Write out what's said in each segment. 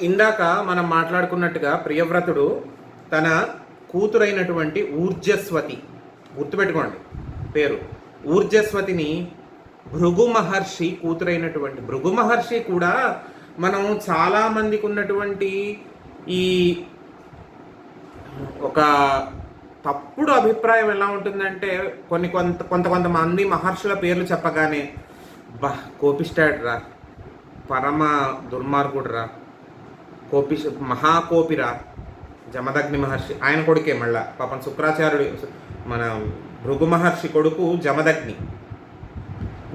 ఇందాక మనం మాట్లాడుకున్నట్టుగా ప్రియవ్రతుడు తన కూతురైనటువంటి ఊర్జస్వతి, గుర్తుపెట్టుకోండి పేరు, ఊర్జస్వతిని భృగు మహర్షి కూతురైనటువంటి భృగు మహర్షి కూడా మనం చాలామందికి ఉన్నటువంటి ఈ ఒక తప్పుడు అభిప్రాయం ఎలా ఉంటుందంటే కొంతమంది మహర్షుల పేర్లు చెప్పగానే కోపిస్తాడు రా, పరమ దుర్మార్గుడు రా, మహాకోపిరా జమదగ్ని మహర్షి, ఆయన కొడుకే మళ్ళా పాపం శుక్రాచార్యుడు, మన భృగు మహర్షి కొడుకు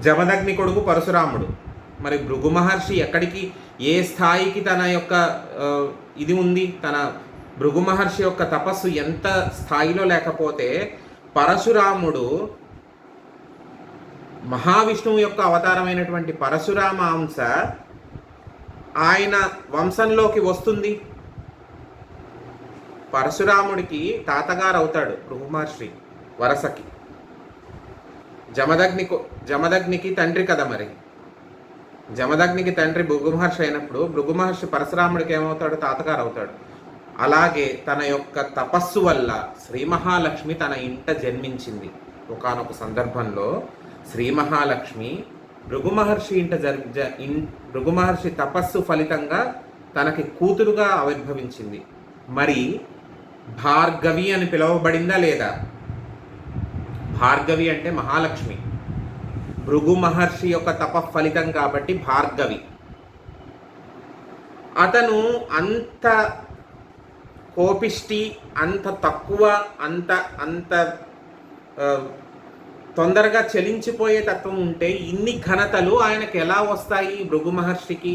జమదగ్ని కొడుకు పరశురాముడు. మరి భృగు మహర్షి ఎక్కడికి, ఏ స్థాయికి తన యొక్క ఇది ఉంది, తన భృగు మహర్షి యొక్క తపస్సు ఎంత స్థాయిలో లేకపోతే పరశురాముడు మహావిష్ణువు యొక్క అవతారమైనటువంటి పరశురామ అంశ ఆయన వంశంలోకి వస్తుంది. పరశురాముడికి అవుతాడు భృగు మహర్షి వరసకి. జమదగ్నికి తండ్రి కదా, మరి జమదగ్నికి తండ్రి భృగు మహర్షి అయినప్పుడు భృగు మహర్షి పరశురాముడికి ఏమవుతాడు, తాతగారు అవుతాడు. అలాగే తన యొక్క తపస్సు వల్ల శ్రీ మహాలక్ష్మి తన ఇంట జన్మించింది. ఒకానొక సందర్భంలో శ్రీ మహాలక్ష్మి భృగు మహర్షి భృగు మహర్షి తపస్సు ఫలితంగా తనకి కూతురుగా ఆవిర్భవించింది. మరి భార్గవి అని పిలువబడిందా లేదా? భార్గవి అంటే మహాలక్ష్మి, భృగు మహర్షి యొక్క తప ఫలితం కాబట్టి భార్గవి. అతను అంత కోపిష్టి, అంత తక్కువ, అంత తొందరగా చలించిపోయే తత్వం ఉంటే ఇన్ని ఘనతలు ఆయనకు ఎలా వస్తాయి? భృగు మహర్షికి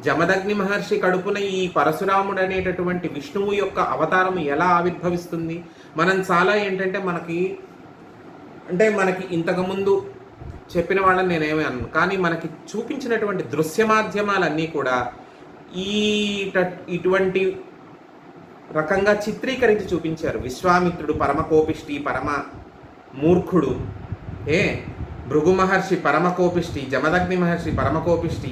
జమదగ్ని మహర్షి కడుపున ఈ పరశురాముడు అనేటటువంటి విష్ణువు యొక్క అవతారం ఎలా ఆవిర్భవిస్తుంది? మనం చాలా ఏంటంటే మనకి ఇంతకుముందు చెప్పిన వాళ్ళని నేనేమీ అన్నాను, కానీ మనకి చూపించినటువంటి దృశ్య మాధ్యమాలన్నీ కూడా ఇటువంటి రకంగా చిత్రీకరించి చూపించారు. విశ్వామిత్రుడు పరమ కోపిష్టి, పరమ మూర్ఖుడు, భృగు మహర్షి పరమ కోపిష్టి, జమదగ్ని మహర్షి పరమ కోపిష్టి.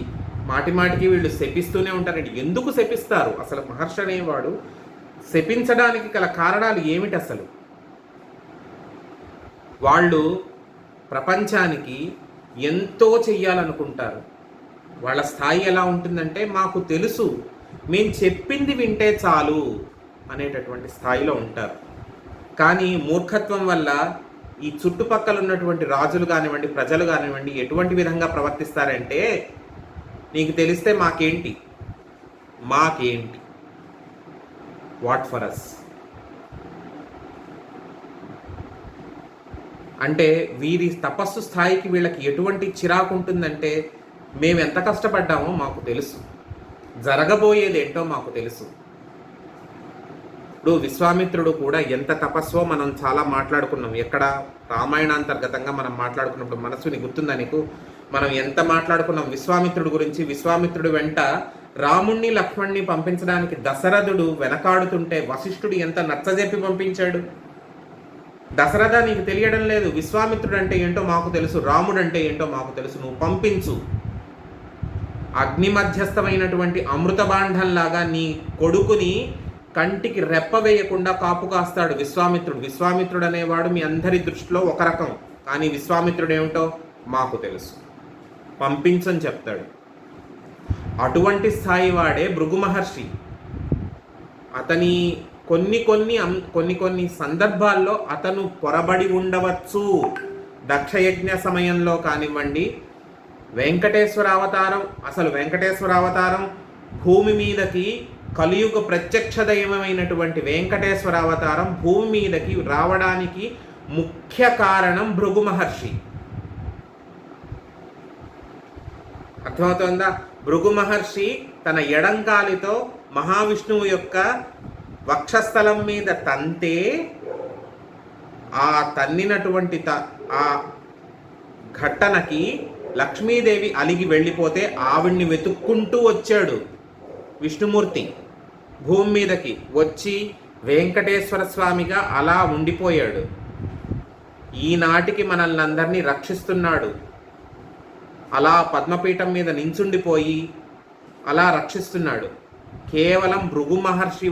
మాటిమాటికి వీళ్ళు శపిస్తూనే ఉంటారండి. ఎందుకు శపిస్తారు అసలు? మహర్షి అనేవాడు శపించడానికి గల కారణాలు ఏమిటి అసలు? వాళ్ళు ప్రపంచానికి ఎంతో చెయ్యాలనుకుంటారు. వాళ్ళ స్థాయి ఎలా ఉంటుందంటే, మాకు తెలుసు, మేము చెప్పింది వింటే చాలు అనేటటువంటి స్థాయిలో ఉంటారు. కానీ మూర్ఖత్వం వల్ల ఈ చుట్టుపక్కల ఉన్నటువంటి రాజులు కానివ్వండి, ప్రజలు కానివ్వండి ఎటువంటి విధంగా ప్రవర్తిస్తారంటే, నీకు తెలిస్తే మాకేంటి, వాట్ ఫర్ అస్ అంటే వీరి తపస్సు స్థాయికి వీళ్ళకి ఎటువంటి చిరాకు ఉంటుందంటే, మేము ఎంత కష్టపడ్డామో మాకు తెలుసు, జరగబోయేది ఏంటో మాకు తెలుసు. ఇప్పుడు విశ్వామిత్రుడు కూడా ఎంత తపస్సో మనం చాలా మాట్లాడుకున్నాం. ఎక్కడ రామాయణాంతర్గతంగా మనం మాట్లాడుకున్నప్పుడు మనసుని గుర్తుందా నీకు? మనం ఎంత మాట్లాడుకున్నాం విశ్వామిత్రుడు గురించి. విశ్వామిత్రుడు వెంట రాముణ్ణి లక్ష్మణ్ణి పంపించడానికి దశరథుడు వెనకాడుతుంటే వశిష్ఠుడు ఎంత నచ్చజెప్పి పంపించాడు. దశరథ, నీకు తెలియడం లేదు, విశ్వామిత్రుడు అంటే ఏంటో మాకు తెలుసు, రాముడు అంటే ఏంటో మాకు తెలుసు, నువ్వు పంపించు. అగ్ని మధ్యస్థమైనటువంటి అమృత బాండంలాగా నీ కొడుకుని కంటికి రెప్ప వేయకుండా కాపు కాస్తాడు విశ్వామిత్రుడు. విశ్వామిత్రుడు అనేవాడు మీ అందరి దృష్టిలో ఒక రకం, కానీ విశ్వామిత్రుడు ఏమిటో మాకు తెలుసు, పంపించని చెప్తాడు. అటువంటి స్థాయి వాడే భృగు మహర్షి. అతని కొన్ని సందర్భాల్లో అతను పొరబడి ఉండవచ్చు. దక్షయజ్ఞ సమయంలో కానివ్వండి, వెంకటేశ్వర అవతారం భూమి మీదకి కలియుగ ప్రత్యక్ష దైవమైనటువంటి వెంకటేశ్వర అవతారం భూమి మీదకి రావడానికి ముఖ్య కారణం భృగు మహర్షి. అర్థమవుతుందా? భృగు మహర్షి తన ఎడంకాలితో మహావిష్ణువు యొక్క వక్షస్థలం మీద తంతే, ఆ తన్నినటువంటి ఆ ఘట్టనకి లక్ష్మీదేవి అలిగి వెళ్ళిపోతే ఆవిడ్ని వెతుక్కుంటూ వచ్చాడు విష్ణుమూర్తి. భూమి మీదకి వచ్చి వెంకటేశ్వర స్వామిగా అలా ఉండిపోయాడు. ఈనాటికి మనల్ని అందరినీ రక్షిస్తున్నాడు. అలా పద్మపీఠం మీద నించుండిపోయి అలా రక్షిస్తున్నాడు. కేవలం భృగు మహర్షి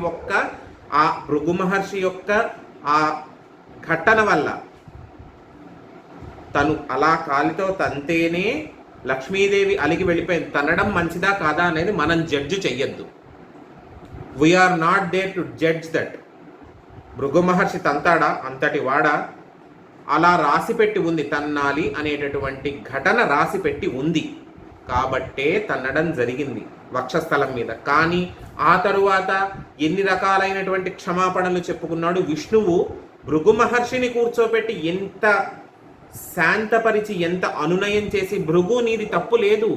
యొక్క ఆ ఘటన వల్ల తను అలా కాలితో తంతేనే లక్ష్మీదేవి అలిగి వెళ్ళిపోయింది. తనడం మంచిదా కాదా అనేది మనం జడ్జి చెయ్యొద్దు. We're not there to judge that. Bhrigu Maharshi తంతాడా, అంతటి వాడా? అలా రాసిపెట్టి ఉంది, తన్నాలి అనేటటువంటి ఘటన రాసిపెట్టి ఉంది కాబట్టే తన్నడం జరిగింది వక్షస్థలం మీద. కానీ ఆ తరువాత ఎన్ని రకాలైనటువంటి క్షమాపణలు చెప్పుకున్నాడు విష్ణువు. భృగు మహర్షిని కూర్చోపెట్టి ఎంత శాంతపరిచి, ఎంత అనునయం చేసి, భృగు నీది తప్పు లేదు,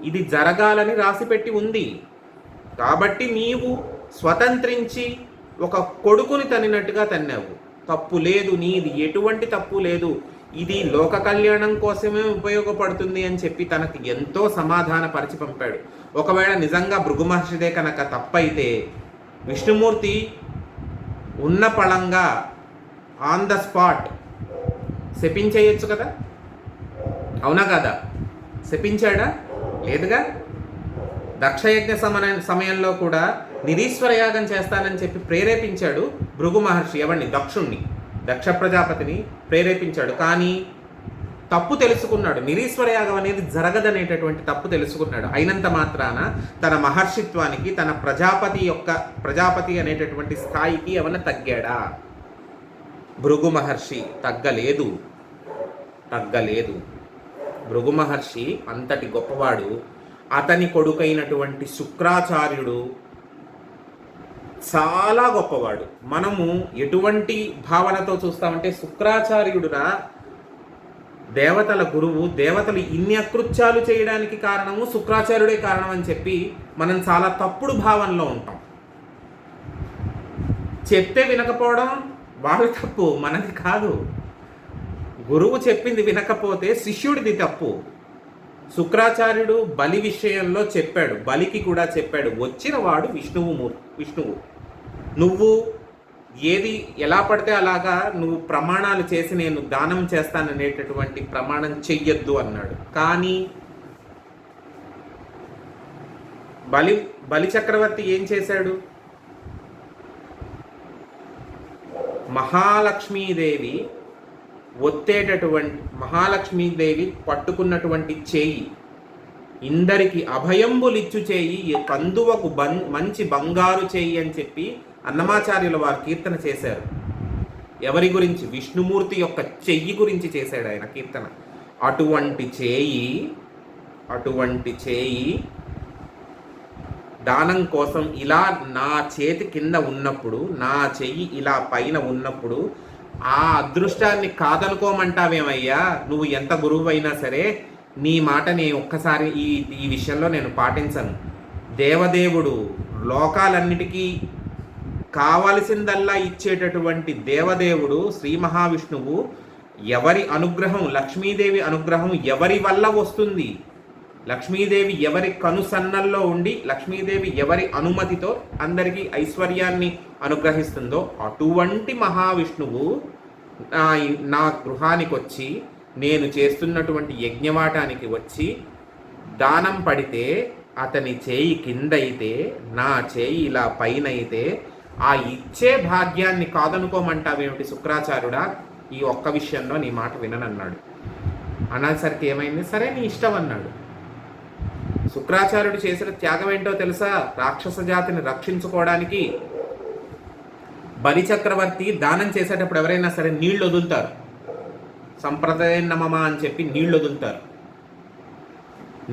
ఇది జరగాలని రాసిపెట్టి ఉంది కాబట్టి నీవు స్వతంత్రించి ఒక కొడుకుని తన్నినట్టుగా తన్నావు. తప్పు లేదు, నీది ఎటువంటి తప్పు లేదు, ఇది లోక కళ్యాణం కోసమే ఉపయోగపడుతుంది అని చెప్పి తనకు ఎంతో సమాధానపరిచి పంపాడు. ఒకవేళ నిజంగా భృగు మహర్షిదే కనుక తప్పైతే విష్ణుమూర్తి ఉన్న పళంగా ఆన్ ద స్పాట్ శపించేయచ్చు కదా, అవునా కదా? శపించాడా? లేదుగా. దక్షయజ్ఞ సమయంలో కూడా నిరీశ్వర యాగం చేస్తానని చెప్పి ప్రేరేపించాడు భృగు మహర్షి. ఎవరిని? దక్షుణ్ణి, దక్ష ప్రజాపతిని ప్రేరేపించాడు. కానీ తప్పు తెలుసుకున్నాడు. నిరీశ్వర యాగం అనేది జరగదనేటటువంటి తప్పు తెలుసుకున్నాడు. అయినంత మాత్రాన తన మహర్షిత్వానికి, తన ప్రజాపతి అనేటటువంటి స్థాయికి ఏమన్నా తగ్గాడా? భృగు మహర్షి తగ్గలేదు. భృగు మహర్షి అంతటి గొప్పవాడు. అతని కొడుకైనటువంటి శుక్రాచార్యుడు చాలా గొప్పవాడు. మనము ఎటువంటి భావనతో చూస్తామంటే, శుక్రాచార్యుడురా దేవతల గురువు, దేవతలు ఇన్ని అకృత్యాలు చేయడానికి కారణము శుక్రాచార్యుడే కారణం అని చెప్పి మనం చాలా తప్పుడు భావనలో ఉంటాం. చెప్తే వినకపోవడం వాళ్ళ తప్పు, మనది కాదు. గురువు చెప్పింది వినకపోతే శిష్యుడిది తప్పు. శుక్రాచార్యుడు బలి విషయంలో చెప్పాడు, బలికి కూడా చెప్పాడు, వచ్చిన వాడు విష్ణువు. నువ్వు ఏది ఎలా పడితే అలాగా నువ్వు ప్రమాణాలు చేసి నేను దానం చేస్తాననేటటువంటి ప్రమాణం చెయ్యొద్దు అన్నాడు. కానీ బలి చక్రవర్తి ఏం చేశాడు? మహాలక్ష్మీదేవి పట్టుకున్నటువంటి చేయి, ఇందరికి అభయంబులిచ్చు చేయి, కందువకు మంచి బంగారు చేయి అని చెప్పి అన్నమాచార్యుల వారు కీర్తన చేశారు. ఎవరి గురించి? విష్ణుమూర్తి యొక్క చెయ్యి గురించి చేశాడు ఆయన కీర్తన. అటువంటి చేయి దానం కోసం ఇలా నా చేతి కింద ఉన్నప్పుడు, నా చెయ్యి ఇలా పైన ఉన్నప్పుడు ఆ అదృష్టాన్ని కాదనుకోమంటావేమయ్యా? నువ్వు ఎంత గురువు అయినా సరే నీ మాట నేను ఒక్కసారి ఈ విషయంలో నేను పాటించను. దేవదేవుడు, లోకాలన్నిటికీ కావలసిందల్లా ఇచ్చేటటువంటి దేవదేవుడు శ్రీ మహావిష్ణువు, ఎవరి అనుగ్రహం, లక్ష్మీదేవి అనుగ్రహం ఎవరి వల్ల వస్తుంది? లక్ష్మీదేవి ఎవరి కనుసన్నల్లో ఉండి, లక్ష్మీదేవి ఎవరి అనుమతితో అందరికీ ఐశ్వర్యాన్ని అనుగ్రహిస్తుందో అటువంటి మహావిష్ణువు నా గృహానికి వచ్చి, నేను చేస్తున్నటువంటి యజ్ఞవాటానికి వచ్చి దానం పడితే అతని చేయి కింద అయితే, నా చేయి ఇలా పైన అయితే, ఆ ఇచ్చే భాగ్యాన్ని కాదనుకోమంటావేమిటి శుక్రాచార్యుడా? ఈ ఒక్క విషయంలో నీ మాట విననన్నాడు. అనేసరికి ఏమైంది? సరే నీ ఇష్టం అన్నాడు. శుక్రాచార్యుడు చేసిన త్యాగం ఏంటో తెలుసా? రాక్షస జాతిని రక్షించుకోవడానికి బలి చక్రవర్తి దానం చేసేటప్పుడు ఎవరైనా సరే నీళ్లు వదులుతారు, సంప్రదాయం నమమా అని చెప్పి నీళ్లు వదులుతారు.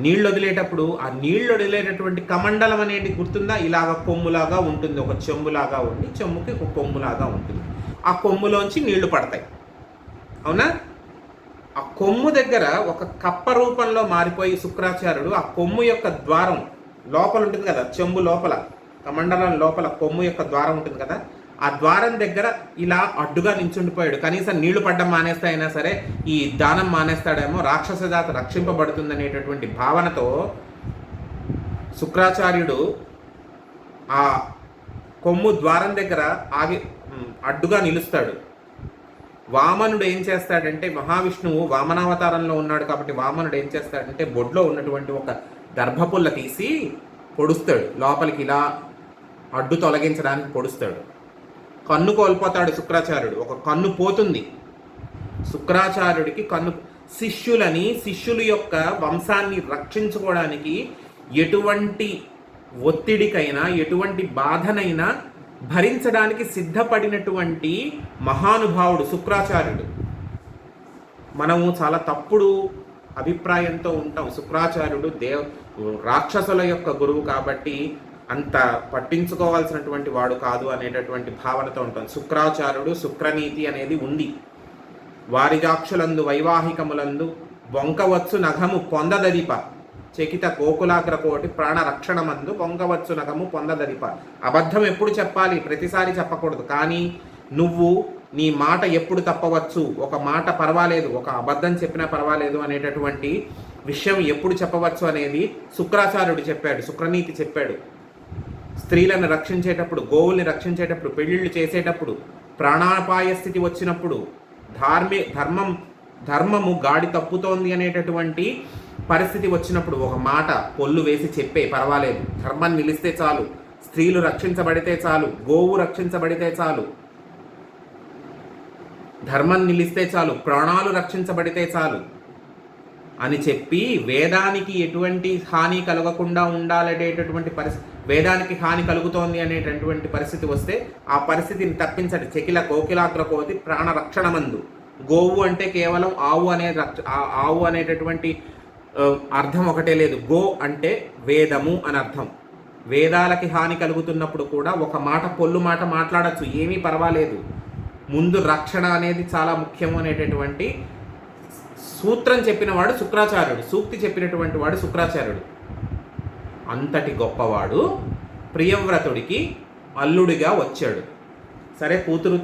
నీళ్లు వదిలేటప్పుడు ఆ నీళ్లు వదిలేటటువంటి కమండలం అనేది గుర్తుందా? ఇలాగ కొమ్ములాగా ఉంటుంది, ఒక చెంబులాగా ఉండి, చెంబుకి ఒక కొమ్ములాగా ఉంటుంది. ఆ కొమ్ములోంచి నీళ్లు పడతాయి, అవునా? ఆ కొమ్ము దగ్గర ఒక కప్ప రూపంలో మారిపోయి శుక్రాచార్యుడు ఆ కొమ్ము యొక్క ద్వారం లోపల ఉంటుంది కదా, చెంబు లోపల, కమండలం లోపల కొమ్ము యొక్క ద్వారం ఉంటుంది కదా, ఆ ద్వారం దగ్గర ఇలా అడ్డుగా నించుండిపోయాడు. కనీసం నీళ్లు పడ్డం మానేస్తాయినా సరే ఈ దానం మానేస్తాడేమో, రాక్షస జాతి రక్షింపబడుతుంది అనేటటువంటి భావనతో శుక్రాచార్యుడు ఆ కొమ్ము ద్వారం దగ్గర అడ్డుగా నిలుస్తాడు. వామనుడు ఏం చేస్తాడంటే, మహావిష్ణువు వామనావతారంలో ఉన్నాడు కాబట్టి వామనుడు ఏం చేస్తాడంటే, బొడ్లో ఉన్నటువంటి ఒక దర్భపుల్ల తీసి పొడుస్తాడు, లోపలికి ఇలా అడ్డు తొలగించడానికి పొడుస్తాడు. కన్ను కోల్పోతాడు శుక్రాచార్యుడు, ఒక కన్ను పోతుంది శుక్రాచార్యుడికి కన్ను. శిష్యుల యొక్క వంశాన్ని రక్షించుకోవడానికి ఎటువంటి ఒత్తిడికైనా ఎటువంటి బాధనైనా భరించడానికి సిద్ధపడినటువంటి మహానుభావుడు శుక్రాచార్యుడు. మనము చాలా తప్పుడు అభిప్రాయంతో ఉంటాం. శుక్రాచార్యుడు రాక్షసుల యొక్క గురువు కాబట్టి అంత పట్టించుకోవాల్సినటువంటి వాడు కాదు అనేటటువంటి భావనతో ఉంటాం. శుక్రాచార్యుడు శుక్రనీతి అనేది ఉంది. వారిజాక్షులందు వైవాహికములందు బొంకవచ్చు నఘము పొందదరిప చకిత కోకులాగ్ర కోటి ప్రాణరక్షణమందు పొంగవచ్చు నఘము పొందదరిప. అబద్ధం ఎప్పుడు చెప్పాలి, ప్రతిసారి చెప్పకూడదు. కానీ నువ్వు నీ మాట ఎప్పుడు తప్పవచ్చు, ఒక మాట పర్వాలేదు, ఒక అబద్ధం చెప్పినా పర్వాలేదు అనేటటువంటి విషయం ఎప్పుడు చెప్పవచ్చు అనేది శుక్రాచార్యుడు చెప్పాడు, శుక్రనీతి చెప్పాడు. స్త్రీలను రక్షించేటప్పుడు, గోవుల్ని రక్షించేటప్పుడు, పెళ్ళిళ్ళు చేసేటప్పుడు, ప్రాణాపాయ స్థితి వచ్చినప్పుడు, ధర్మము గాడి తప్పుతోంది అనేటటువంటి పరిస్థితి వచ్చినప్పుడు ఒక మాట పొల్లు వేసి చెప్పే పర్వాలేదు, ధర్మం నిలిస్తే చాలు, స్త్రీలు రక్షించబడితే చాలు, గోవు రక్షించబడితే చాలు, ధర్మం నిలిస్తే చాలు, ప్రాణాలు రక్షించబడితే చాలు అని చెప్పి వేదానికి ఎటువంటి హాని కలగకుండా ఉండాలనేటటువంటి పరిస్థితి, వేదానికి హాని కలుగుతోంది అనేటటువంటి పరిస్థితి వస్తే ఆ పరిస్థితిని తప్పించండి. చెకిల కోకిలాగ్ర కోతి ప్రాణరక్షణమందు. గోవు అంటే కేవలం ఆవు అనేటటువంటి అర్థం ఒకటే లేదు. గో అంటే వేదము అని అర్థం. వేదాలకి హాని కలుగుతున్నప్పుడు కూడా ఒక మాట పొల్లు మాట మాట్లాడచ్చు, ఏమీ పర్వాలేదు. ముందు రక్షణ అనేది చాలా ముఖ్యము అనేటటువంటి సూత్రం చెప్పినవాడు శుక్రాచార్యుడు, సూక్తి చెప్పినటువంటి వాడు శుక్రాచార్యుడు. అంతటి గొప్పవాడు ప్రియవ్రతుడికి అల్లుడిగా వచ్చాడు. సరే, కూతురు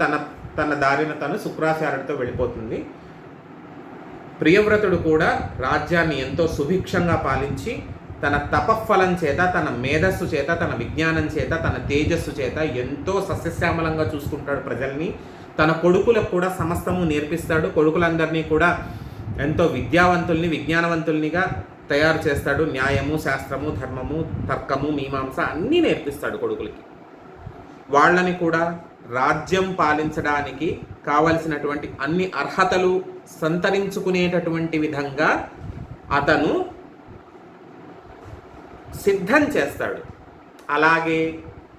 తన దారిన తను శుక్రాచార్యుడితో వెళ్ళిపోతుంది. ప్రియవ్రతుడు కూడా రాజ్యాన్ని ఎంతో సుభిక్షంగా పాలించి తన తపఫలం చేత, తన మేధస్సు చేత, తన విజ్ఞానం చేత, తన తేజస్సు చేత ఎంతో సస్యశ్యామలంగా చూసుకుంటాడు ప్రజల్ని. తన కొడుకులకు కూడా సమస్తము నేర్పిస్తాడు. కొడుకులందరినీ కూడా ఎంతో విద్యావంతుల్ని, విజ్ఞానవంతుల్నిగా తయారు చేస్తాడు. న్యాయము, శాస్త్రము, ధర్మము, తర్కము, మీమాంస అన్నీ నేర్పిస్తాడు కొడుకులకి. వాళ్ళని కూడా రాజ్యం పాలించడానికి కావలసినటువంటి అన్ని అర్హతలు సంతరించుకునేటటువంటి విధంగా అతను సిద్ధం చేస్తాడు. అలాగే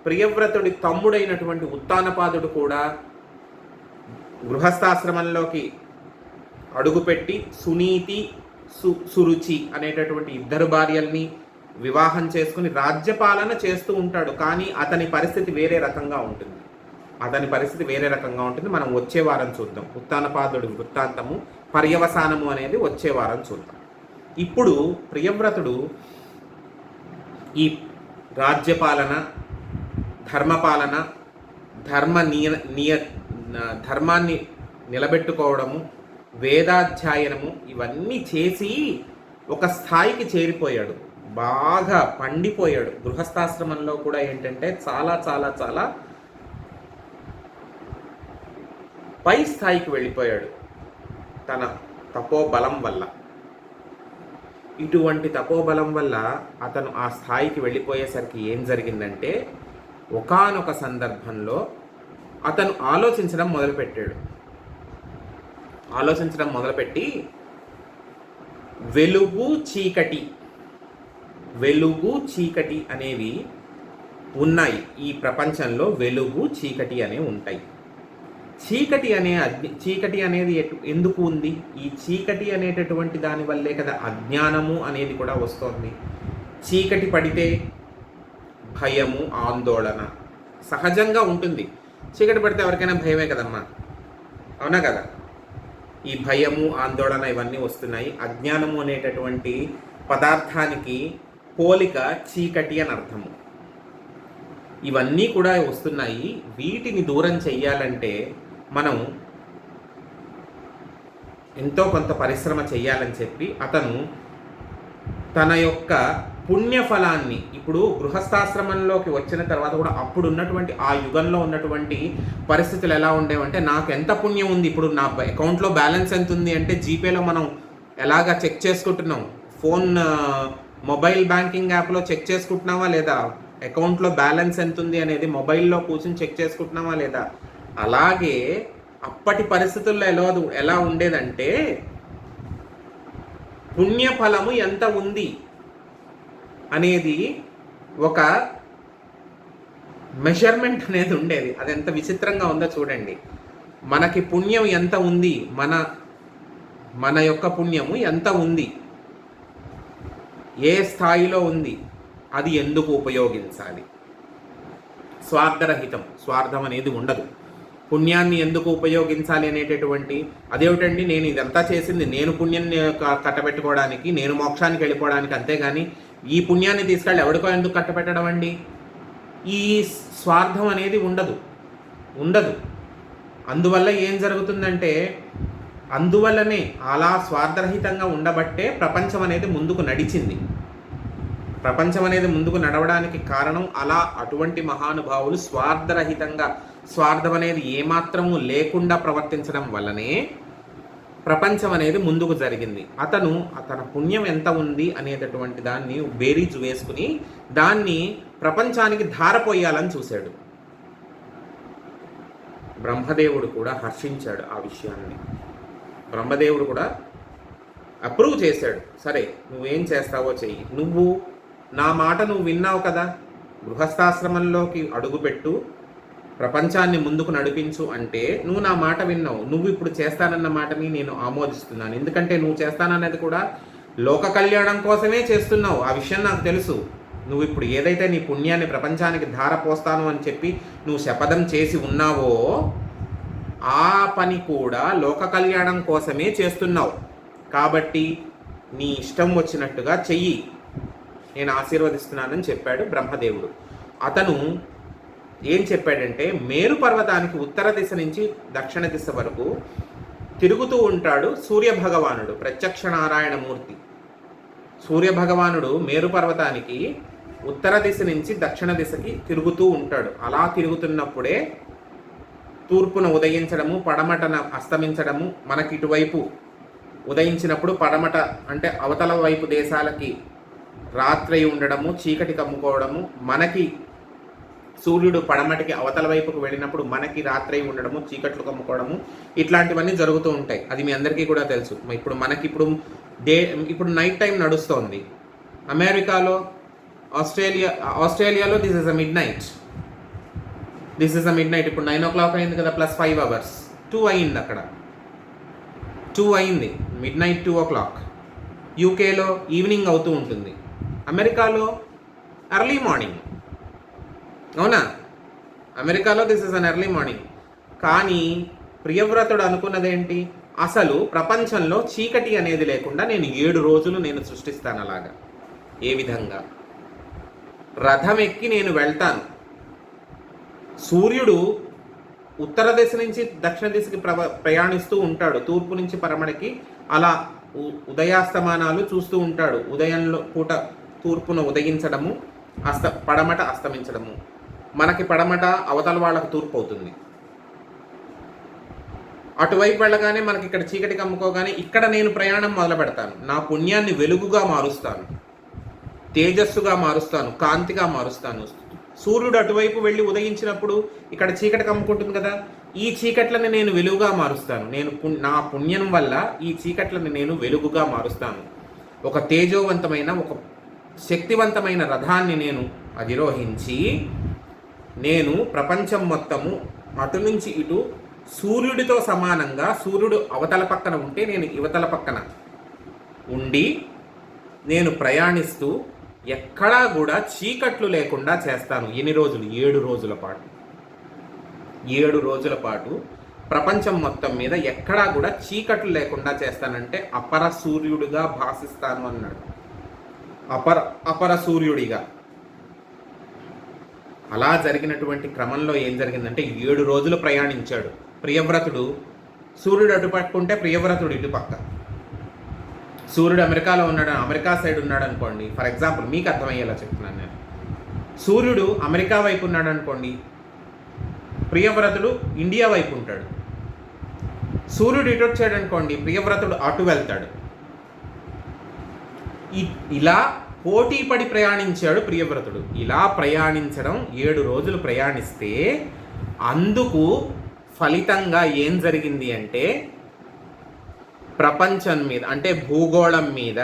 ప్రియవ్రతుడి తమ్ముడైనటువంటి ఉత్తానపాదుడు కూడా గృహస్థాశ్రమంలోకి అడుగుపెట్టి సునీతి, సురుచి అనేటటువంటి ఇద్దరు భార్యల్ని వివాహం చేసుకుని రాజ్యపాలన చేస్తూ ఉంటాడు. కానీ అతని పరిస్థితి వేరే రకంగా ఉంటుంది. మనం వచ్చే వారం చూద్దాం. ఉత్తానపాదుడి వృత్తాంతము, పర్యవసానము అనేది వచ్చే వారం చూద్దాం. ఇప్పుడు ప్రియవ్రతుడు ఈ రాజ్యపాలన, ధర్మపాలన, ధర్మాన్ని నిలబెట్టుకోవడము, వేదాధ్యయనము ఇవన్నీ చేసి ఒక స్థాయికి చేరిపోయాడు. బాగా పండిపోయాడు. గృహస్థాశ్రమంలో కూడా ఏంటంటే చాలా చాలా చాలా పై స్థాయికి వెళ్ళిపోయాడు తన తపోబలం వల్ల. ఇటువంటి తపోబలం వల్ల అతను ఆ స్థాయికి వెళ్ళిపోయేసరికి ఏం జరిగిందంటే, ఒకానొక సందర్భంలో అతను ఆలోచించడం మొదలుపెట్టి వెలుగు చీకటి అనేవి ఉన్నాయి. ఈ ప్రపంచంలో వెలుగు చీకటి అనేవి ఉంటాయి. చీకటి అనేది ఎందుకు ఉంది? ఈ చీకటి అనేటటువంటి దాని వల్లే కదా అజ్ఞానము అనేది కూడా వస్తుంది. చీకటి పడితే భయము, ఆందోళన సహజంగా ఉంటుంది. చీకటి పడితే ఎవరికైనా భయమే కదమ్మా, అవునా కదా? ఈ భయము, ఆందోళన ఇవన్నీ వస్తున్నాయి. అజ్ఞానము అనేటటువంటి పదార్థానికి పోలిక చీకటి అని అర్థము. ఇవన్నీ కూడా వస్తున్నాయి. వీటిని దూరం చెయ్యాలంటే మనం ఎంతో కొంత పరిశ్రమ చెయ్యాలని చెప్పి అతను తన యొక్క పుణ్యఫలాన్ని, ఇప్పుడు గృహస్థాశ్రమంలోకి వచ్చిన తర్వాత కూడా అప్పుడు ఉన్నటువంటి ఆ యుగంలో ఉన్నటువంటి పరిస్థితులు ఎలా ఉండేవంటే, నాకు ఎంత పుణ్యం ఉంది, ఇప్పుడు నా అకౌంట్లో బ్యాలెన్స్ ఎంత ఉంది అంటే జీపేలో మనం ఎలాగా చెక్ చేసుకుంటున్నాం, ఫోన్ మొబైల్ బ్యాంకింగ్ యాప్లో చెక్ చేసుకుంటున్నావా లేదా? అకౌంట్లో బ్యాలెన్స్ ఎంత ఉంది అనేది మొబైల్లో కూర్చొని చెక్ చేసుకుంటున్నావా లేదా? అలాగే అప్పటి పరిస్థితుల్లో ఎలా ఉండేదంటే పుణ్యఫలము ఎంత ఉంది అనేది ఒక మెజర్మెంట్ అనేది ఉండేది. అది ఎంత విచిత్రంగా ఉందో చూడండి. మనకి పుణ్యం ఎంత ఉంది, మన యొక్క పుణ్యము ఎంత ఉంది, ఏ స్థాయిలో ఉంది, అది ఎందుకు ఉపయోగించాలి. స్వార్థరహితం, స్వార్థం అనేది ఉండదు. పుణ్యాన్ని ఎందుకు ఉపయోగించాలి అనేటటువంటి అదేమిటండి, నేను ఇదంతా చేసింది నేను పుణ్యాన్ని కట్టబెట్టుకోవడానికి, నేను మోక్షానికి వెళ్ళిపోవడానికి, అంతేగాని ఈ పుణ్యాన్ని తీసుకెళ్ళి ఎవరికో ఎందుకు కట్టబెట్టడం అండి. ఈ స్వార్థం అనేది ఉండదు. అందువల్ల ఏం జరుగుతుందంటే, అందువల్లనే అలా స్వార్థరహితంగా ఉండబట్టే ప్రపంచం అనేది ముందుకు నడిచింది. ప్రపంచం అనేది ముందుకు నడవడానికి కారణం అలా అటువంటి మహానుభావులు స్వార్థరహితంగా, స్వార్థం అనేది ఏమాత్రము లేకుండా ప్రవర్తించడం వల్లనే ప్రపంచం అనేది ముందుకు జరిగింది. తన పుణ్యం ఎంత ఉంది అనేటటువంటి దాన్ని బేరీజు వేసుకుని దాన్ని ప్రపంచానికి ధారపోయాలని చూశాడు. బ్రహ్మదేవుడు కూడా హర్షించాడు ఆ విషయాన్ని. బ్రహ్మదేవుడు కూడా అప్రూవ్ చేశాడు. సరే, నువ్వేం చేస్తావో చెయ్యి, నా మాట నువ్వు విన్నావు కదా, గృహస్థాశ్రమంలోకి అడుగుపెట్టు, ప్రపంచాన్ని ముందుకు నడిపించు అంటే నువ్వు నా మాట విన్నావు. నువ్వు ఇప్పుడు చేస్తానన్న మాటని నేను ఆమోదిస్తున్నాను. ఎందుకంటే నువ్వు చేస్తానన్నది కూడా లోక కళ్యాణం కోసమే చేస్తున్నావు. ఆ విషయం నాకు తెలుసు. నువ్వు ఇప్పుడు ఏదైతే నీ పుణ్యాన్ని ప్రపంచానికి ధార పోస్తాను అని చెప్పి నువ్వు శపథం చేసి ఉన్నావో ఆ పని కూడా లోక కళ్యాణం కోసమే చేస్తున్నావు. కాబట్టి నీ ఇష్టం వచ్చినట్టుగా చెయ్యి, నేను ఆశీర్వదిస్తున్నానని చెప్పాడు బ్రహ్మదేవుడు. అతను ఏం చెప్పాడంటే, మేరు పర్వతానికి ఉత్తర దిశ నుంచి దక్షిణ దిశ వరకు తిరుగుతూ ఉంటాడు సూర్యభగవానుడు, ప్రత్యక్ష నారాయణమూర్తి. సూర్యభగవానుడు మేరు పర్వతానికి ఉత్తర దిశ నుంచి దక్షిణ దిశకి తిరుగుతూ ఉంటాడు. అలా తిరుగుతున్నప్పుడే తూర్పున ఉదయించడము, పడమటన అస్తమించడము, మనకి ఇటువైపు ఉదయించినప్పుడు పడమట అంటే అవతల వైపు దేశాలకి రాత్రి ఉండడము, చీకటి కమ్ముకోవడము, మనకి సూర్యుడు పడమటికి అవతల వైపుకు వెళ్ళినప్పుడు మనకి రాత్రి ఉండడము, చీకట్లు కమ్ముకోవడము, ఇట్లాంటివన్నీ జరుగుతూ ఉంటాయి. అది మీ అందరికీ కూడా తెలుసు. ఇప్పుడు నైట్ టైం నడుస్తోంది. అమెరికాలో, ఆస్ట్రేలియాలో this is a mid night. ఇప్పుడు 9 o'clock అయింది కదా, ప్లస్ 5 hours, 2 అయింది. అక్కడ 2 అయింది, మిడ్ నైట్ 2 o'clock. యూకేలో ఈవినింగ్ అవుతూ ఉంటుంది. అమెరికాలో ఎర్లీ మార్నింగ్. అవునా? అమెరికాలో this is an early morning. కానీ ప్రియవ్రతుడు అనుకున్నదేంటి, అసలు ప్రపంచంలో చీకటి అనేది లేకుండా నేను 7 రోజులు నేను సృష్టిస్తాను. అలాగా ఏ విధంగా? రథం ఎక్కి నేను వెళ్తాను. సూర్యుడు ఉత్తర దిశ నుంచి దక్షిణ దిశకి ప్రయాణిస్తూ ఉంటాడు, తూర్పు నుంచి పరమడికి అలా ఉదయాస్తమానాలు చూస్తూ ఉంటాడు. ఉదయంలో పూట తూర్పున ఉదయించడము, పడమట అస్తమించడము. మనకి పడమట, అవతల వాళ్ళకు తూర్పు అవుతుంది. అటువైపు వెళ్ళగానే మనకి ఇక్కడ చీకటి కమ్ముకోగానే ఇక్కడ నేను ప్రయాణం మొదలు పెడతాను. నా పుణ్యాన్ని వెలుగుగా మారుస్తాను, తేజస్సుగా మారుస్తాను, కాంతిగా మారుస్తాను. సూర్యుడు అటువైపు వెళ్ళి ఉదయించినప్పుడు ఇక్కడ చీకటి కమ్ముకుంటుంది కదా, ఈ చీకట్లని నేను వెలుగుగా మారుస్తాను. నా పుణ్యం వల్ల ఈ చీకట్లని నేను వెలుగుగా మారుస్తాను. ఒక తేజోవంతమైన, ఒక శక్తివంతమైన రథాన్ని నేను అధిరోహించి నేను ప్రపంచం మొత్తము అటు నుంచి ఇటు సూర్యుడితో సమానంగా, సూర్యుడు అవతల పక్కన ఉంటే నేను ఇవతల పక్కన ఉండి నేను ప్రయాణిస్తూ ఎక్కడా కూడా చీకట్లు లేకుండా చేస్తాను. ఎన్ని రోజులు? 7 రోజుల పాటు. 7 రోజుల పాటు ప్రపంచం మొత్తం మీద ఎక్కడా కూడా చీకట్లు లేకుండా చేస్తానంటే అపర సూర్యుడిగా భాసిస్తాను అన్నాడు. అపర సూర్యుడిగా. అలా జరిగినటువంటి క్రమంలో ఏం జరిగిందంటే 7 రోజులు ప్రయాణించాడు ప్రియవ్రతుడు. సూర్యుడు అటు పట్టుకుంటే ప్రియవ్రతుడు ఇటు పక్క. సూర్యుడు అమెరికాలో ఉన్నాడు, అమెరికా సైడ్ ఉన్నాడు అనుకోండి, ఫర్ ఎగ్జాంపుల్ మీకు అర్థమయ్యేలా చెప్తున్నాను నేను. సూర్యుడు అమెరికా వైపు ఉన్నాడు అనుకోండి, ప్రియవ్రతుడు ఇండియా వైపు ఉంటాడు. సూర్యుడు ఇటు వచ్చాడు అనుకోండి, ప్రియవ్రతుడు అటు వెళ్తాడు. ఇలా పోటీ పడి ప్రయాణించాడు ప్రియవ్రతుడు. ఇలా ప్రయాణించడం 7 రోజులు ప్రయాణిస్తే అందుకు ఫలితంగా ఏం జరిగింది అంటే ప్రపంచం మీద అంటే భూగోళం మీద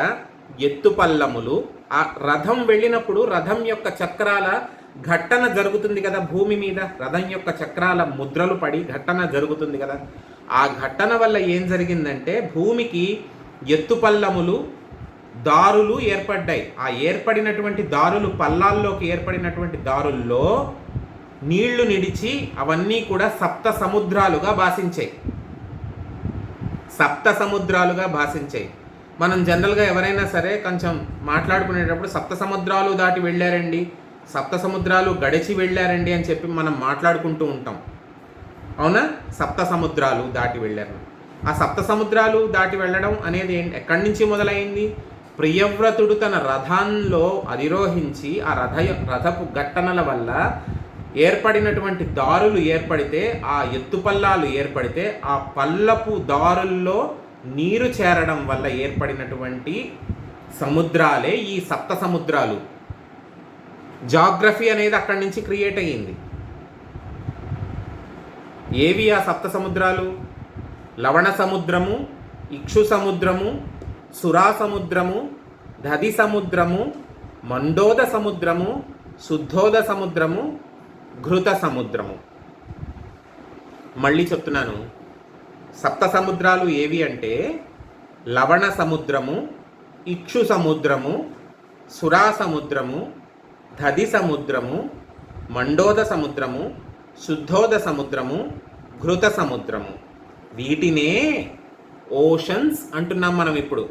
ఎత్తుపల్లములు, ఆ రథం వెళ్ళినప్పుడు రథం యొక్క చక్రాల ఘట్టన జరుగుతుంది కదా, భూమి మీద రథం యొక్క చక్రాల ముద్రలు పడి ఘట్టన జరుగుతుంది కదా. ఆ ఘట్టన వల్ల ఏం జరిగిందంటే భూమికి ఎత్తుపల్లములు దారులు ఏర్పడ్డాయి. ఆ ఏర్పడినటువంటి దారులు, పల్లాల్లోకి ఏర్పడినటువంటి దారుల్లో నీళ్లు నిడిచి అవన్నీ కూడా సప్త సముద్రాలుగా భాషించాయి. సప్త సముద్రాలుగా భాషించాయి. మనం జనరల్గా ఎవరైనా సరే కొంచెం మాట్లాడుకునేటప్పుడు సప్త సముద్రాలు దాటి వెళ్ళారండి, సప్త సముద్రాలు గడిచి వెళ్ళారండి అని చెప్పి మనం మాట్లాడుకుంటూ ఉంటాం. అవునా? సప్త సముద్రాలు దాటి వెళ్ళారు. ఆ సప్త సముద్రాలు దాటి వెళ్ళడం అనేది ఎక్కడి నుంచి మొదలైంది? ప్రియవ్రతుడు తన రథంలో అధిరోహించి ఆ రథపు ఘట్టనల వల్ల ఏర్పడినటువంటి దారులు ఏర్పడితే, ఆ ఎత్తుపల్లాలు ఏర్పడితే, ఆ పల్లపు దారుల్లో నీరు చేరడం వల్ల ఏర్పడినటువంటి సముద్రాలే ఈ సప్త సముద్రాలు. జాగ్రఫీ అనేది అక్కడి నుంచి క్రియేట్ అయ్యింది. ఏవి ఆ సప్త సముద్రాలు? లవణ సముద్రము, ఇక్షు సముద్రము, సురా సముద్రము, దధి సముద్రము, మండోద సముద్రము, శుద్ధోద సముద్రము, ఘృత సముద్రము. మళ్ళీ చెప్తున్నాను, సప్త సముద్రాలు ఏవి అంటే లవణ సముద్రము, ఇక్షు సముద్రము, సురా సముద్రము, దధి సముద్రము, మండోద సముద్రము, శుద్ధోద సముద్రము, ఘృత సముద్రము. వీటినే ఓషన్స్ అంటున్నాం మనం ఇప్పుడు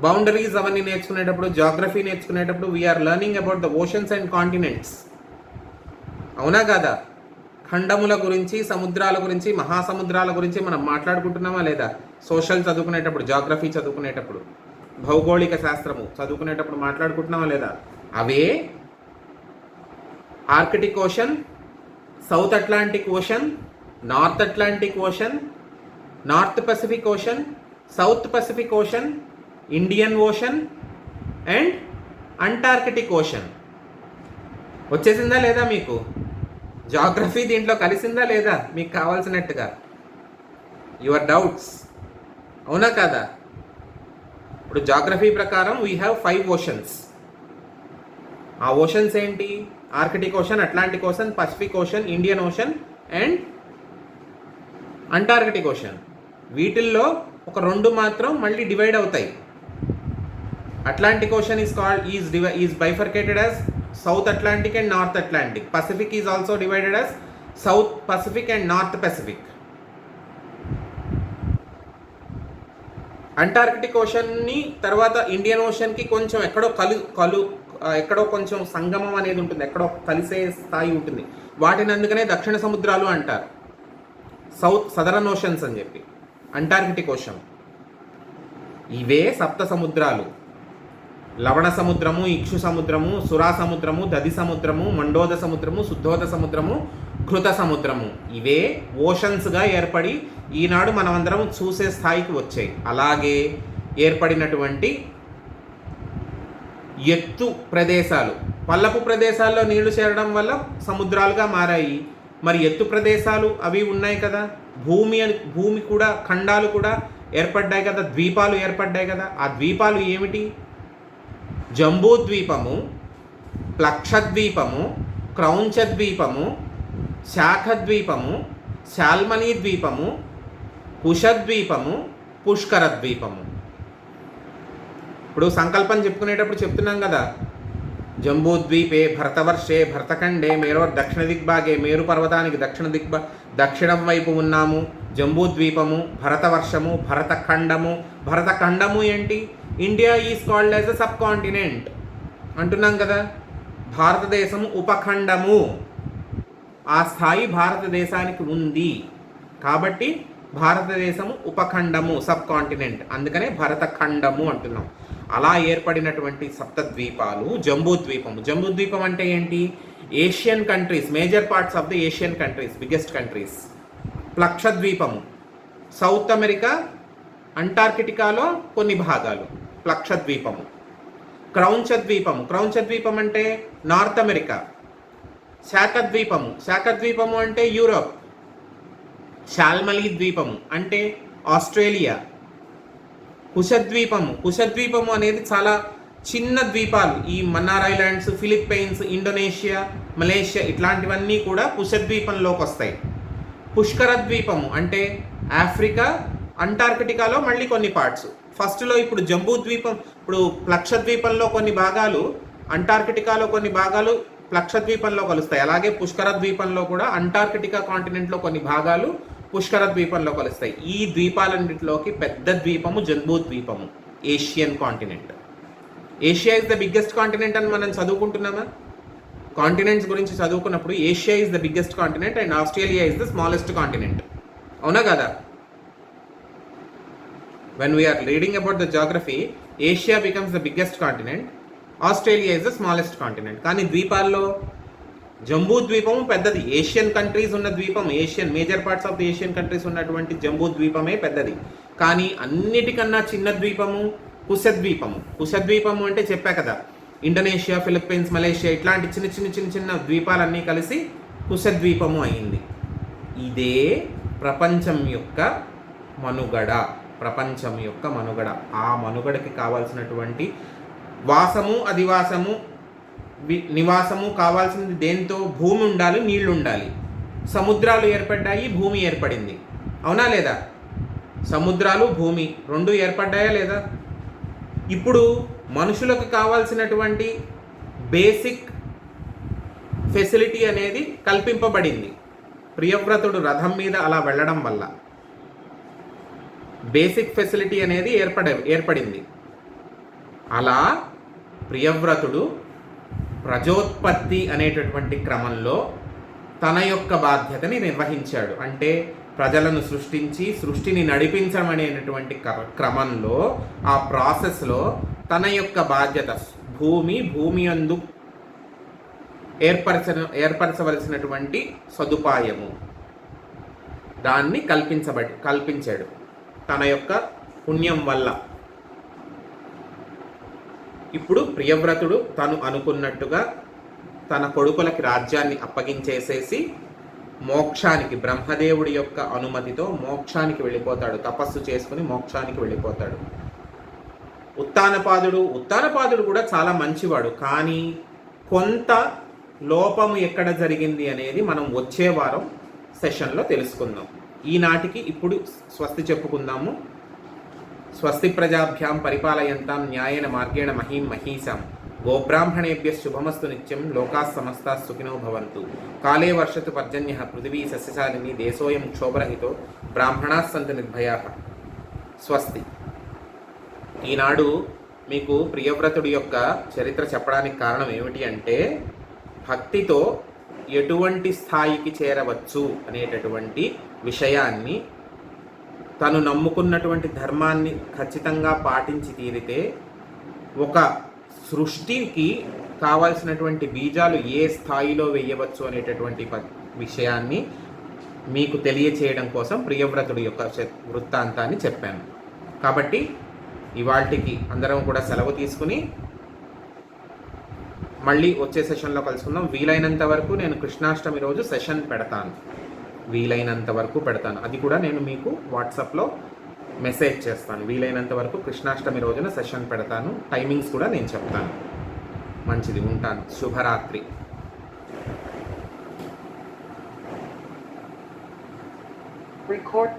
బౌండరీస్ అవన్నీ నేర్చుకునేటప్పుడు, జాగ్రఫీ నేర్చుకునేటప్పుడు we are learning about the oceans and continents. అవునా కాదా? ఖండముల గురించి, సముద్రాల గురించి, మహాసముద్రాల గురించి మనం మాట్లాడుకుంటున్నామా లేదా? సోషల్ చదువుకునేటప్పుడు, జాగ్రఫీ చదువుకునేటప్పుడు, భౌగోళిక శాస్త్రము చదువుకునేటప్పుడు మాట్లాడుకుంటున్నామా లేదా? అవే Arctic Ocean, South Atlantic Ocean, North Atlantic Ocean, North Pacific Ocean, South Pacific Ocean, Indian Ocean and Antarctic Ocean. వచ్చేసిందా లేదా మీకు? జాగ్రఫీ దీంట్లో కలిసిందా లేదా మీకు కావాల్సినట్టుగా? Your doubts. అవునా కాదా? ఇప్పుడు జాగ్రఫీ ప్రకారం వీ హ్యావ్ 5 ఓషన్స్. ఆ ఓషన్స్ ఏంటి? Arctic ocean, Atlantic ocean, Pacific Ocean, Indian Ocean and Antarctic ocean. వీటిల్లో ఒక 2 మాత్రం మళ్ళీ డివైడ్ అవుతాయి. Atlantic Ocean is bifurcated as South Atlantic and North Atlantic. Pacific is also divided as South Pacific and North Pacific. Antarctic ఓషన్ని తర్వాత Indian ఓషన్కి కొంచెం ఎక్కడో కొంచెం సంగమం అనేది ఉంటుంది, ఎక్కడో కలిసే స్థాయి ఉంటుంది. వాటిని అందుకనే దక్షిణ సముద్రాలు అంటారు, సదరన్ ఓషన్స్ అని చెప్పి. Antarctic ocean. ఇవే సప్త సముద్రాలు. లవణ సముద్రము, ఇక్షు సముద్రము, సురా సముద్రము, దధి సముద్రము, మండోద సముద్రము, శుద్ధోద సముద్రము, ఘృత సముద్రము. ఇవే ఓషన్స్గా ఏర్పడి ఈనాడు మనమందరం చూసే స్థాయికి వచ్చాయి. అలాగే ఏర్పడినటువంటి ఎత్తు ప్రదేశాలు, పల్లపు ప్రదేశాల్లో నీళ్లు చేరడం వల్ల సముద్రాలుగా మారాయి. మరి ఎత్తు ప్రదేశాలు అవి ఉన్నాయి కదా, భూమి కూడా, ఖండాలు కూడా ఏర్పడ్డాయి కదా, ద్వీపాలు ఏర్పడ్డాయి కదా. ఆ ద్వీపాలు ఏమిటి? జంబూద్వీపము, ప్లక్షద్వీపము, క్రౌంచద్వీపము, శాఖద్వీపము, శాల్మనీ ద్వీపము, కుశద్వీపము, పుష్కర ద్వీపము. ఇప్పుడు సంకల్పం చెప్పుకునేటప్పుడు చెప్తున్నాం కదా, జంబూద్వీపే భరతవర్షే భరతఖండే మేరోర్ దక్షిణ దిగ్భాగే, మేరు పర్వతానికి దక్షిణం వైపు ఉన్నాము. జంబూద్వీపము, భరతవర్షము, భరతఖండము. భరతఖండము ఏంటి? India is called as a sub continent అంటున్నాం కదా. భారతదేశము ఉపఖండము, ఆ స్థాయి భారతదేశానికి ఉంది కాబట్టి భారతదేశము ఉపఖండము, సబ్ కాంటినెంట్. అందుకనే భరతఖండము అంటున్నాం. అలా ఏర్పడినటువంటి సప్తద్వీపాలు జంబూద్వీపము. జంబూద్వీపం అంటే ఏంటి? Asian countries, major parts of the Asian countries, biggest countries. ప్లక్షద్వీపము సౌత్ అమెరికా, అంటార్కిటికాలో కొన్ని భాగాలు. ప్లక్షద్వీపము. క్రౌంచద్వీపం అంటే నార్త్ అమెరికా. శాఖద్వీపము అంటే యూరోప్. శాల్మలీ ద్వీపము అంటే ఆస్ట్రేలియా. కుశద్వీపము అనేది చాలా చిన్న ద్వీపాలు. ఈ Mannar islands, Philippines, Indonesia, Malaysia ఇట్లాంటివన్నీ కూడా కుశద్వీపంలోకి వస్తాయి. పుష్కర ద్వీపము అంటే ఆఫ్రికా, అంటార్కిటికాలో మళ్ళీ కొన్ని పార్ట్స్. ఫస్ట్లో ఇప్పుడు జంబూ ద్వీపం, ఇప్పుడు ప్లక్షద్వీపంలో కొన్ని భాగాలు, అంటార్కిటికాలో కొన్ని భాగాలు ప్లక్షద్వీపంలో కలుస్తాయి. అలాగే పుష్కర ద్వీపంలో కూడా అంటార్కిటికా కాంటినెంట్లో కొన్ని భాగాలు పుష్కర ద్వీపంలో కలుస్తాయి. ఈ ద్వీపాలన్నింటిలోకి పెద్ద ద్వీపము జంబూ ద్వీపము, Asian continent. Asia is the biggest continent అని మనం చదువుకుంటున్నామా? కాంటినెంట్స్ గురించి చదువుకున్నప్పుడు Asia is the biggest continent and Australia is the smallest continent. అవునా కదా? When we are reading about the geography, Asia becomes the biggest continent, Australia is the smallest continent. కానీ ద్వీపాల్లో జంబూ ద్వీపము పెద్దది. Asian countries ఉన్న ద్వీపం, major parts of the Asian countries ఉన్నటువంటి జంబూ ద్వీపమే పెద్దది. కానీ అన్నిటికన్నా చిన్న ద్వీపము కుశద్వీపము అంటే చెప్పా కదా, ఇండోనేషియా, ఫిలిప్పైన్స్, మలేషియా ఇట్లాంటి చిన్న ద్వీపాలన్నీ కలిసి కుశద్వీపము అయింది. ఇదే ప్రపంచం యొక్క మనుగడ. ఆ మనుగడకి కావాల్సినటువంటి వాసము, అధివాసము, నివాసము కావాల్సింది దేంతో? భూమి ఉండాలి, నీళ్లు ఉండాలి. సముద్రాలు ఏర్పడ్డాయి, భూమి ఏర్పడింది. అవునా లేదా? సముద్రాలు, భూమి రెండు ఏర్పడ్డాయా లేదా? ఇప్పుడు మనుషులకు కావాల్సినటువంటి బేసిక్ ఫెసిలిటీ అనేది కల్పింపబడింది. ప్రియవ్రతుడు రథం మీద అలా వెళ్ళడం వల్ల బేసిక్ ఫెసిలిటీ అనేది ఏర్పడింది. అలా ప్రియవ్రతుడు ప్రజోత్పత్తి అనేటటువంటి క్రమంలో తన యొక్క బాధ్యతని నిర్వహించాడు. అంటే ప్రజలను సృష్టించి సృష్టిని నడిపించడం అనేటటువంటి క్రమంలో, ఆ ప్రాసెస్లో తన యొక్క బాధ్యత భూమి యందు ఏర్పరచవలసినటువంటి సదుపాయము దాన్ని కల్పించాడు తన యొక్క పుణ్యం వల్ల. ఇప్పుడు ప్రియవ్రతుడు తను అనుకున్నట్టుగా తన కొడుకులకి రాజ్యాన్ని అప్పగించేసేసి మోక్షానికి, బ్రహ్మదేవుడి యొక్క అనుమతితో మోక్షానికి వెళ్ళిపోతాడు. తపస్సు చేసుకుని మోక్షానికి వెళ్ళిపోతాడు. ఉత్తానపాదుడు కూడా చాలా మంచివాడు. కానీ కొంత లోపము ఎక్కడ జరిగింది అనేది మనం వచ్చే వారం సెషన్లో తెలుసుకుందాం. ఈనాటికి ఇప్పుడు స్వస్తి చెప్పుకుందాము. స్వస్తి ప్రజాభ్యాం పరిపాలయంతాం న్యాయేన మార్గేణ మహీం మహీసాం. గోబ్రాహ్మణేభ్యః శుభమస్తు నిత్యం. లోకాః సమస్తాః సుఖినో భవంతు. కాలే వర్షతు పర్జన్యః పృథివీ సస్యశాలిని. దేశోయం క్షోభరహితో. బ్రాహ్మణాః సంతు నిర్భయాః. స్వస్తి. ఈనాడు మీకు ప్రియవ్రతుడి యొక్క చరిత్ర చెప్పడానికి కారణం ఏమిటి అంటే, భక్తితో ఎటువంటి స్థాయికి చేరవచ్చు అనేటటువంటి విషయాన్ని, తను నమ్ముకున్నటువంటి ధర్మాన్ని ఖచ్చితంగా పాటించి తీరితే ఒక సృష్టికి కావాల్సినటువంటి బీజాలు ఏ స్థాయిలో వేయవచ్చు అనేటటువంటి విషయాన్ని మీకు తెలియచేయడం కోసం ప్రియవ్రతుడి యొక్క వృత్తాంతాన్ని చెప్పాను. కాబట్టి ఇవాల్టికి అందరం కూడా సెలవు తీసుకుని మళ్ళీ వచ్చే సెషన్లో కలుసుకుందాం. వీలైనంత వరకు నేను కృష్ణాష్టమి రోజు సెషన్ పెడతాను. అది కూడా నేను మీకు వాట్సాప్లో మెసేజ్ చేస్తాను. వీలైనంత వరకు కృష్ణాష్టమి రోజున సెషన్ పెడతాను. టైమింగ్స్ కూడా నేను చెప్తాను. మంచిది, ఉంటాను. శుభరాత్రి. Record.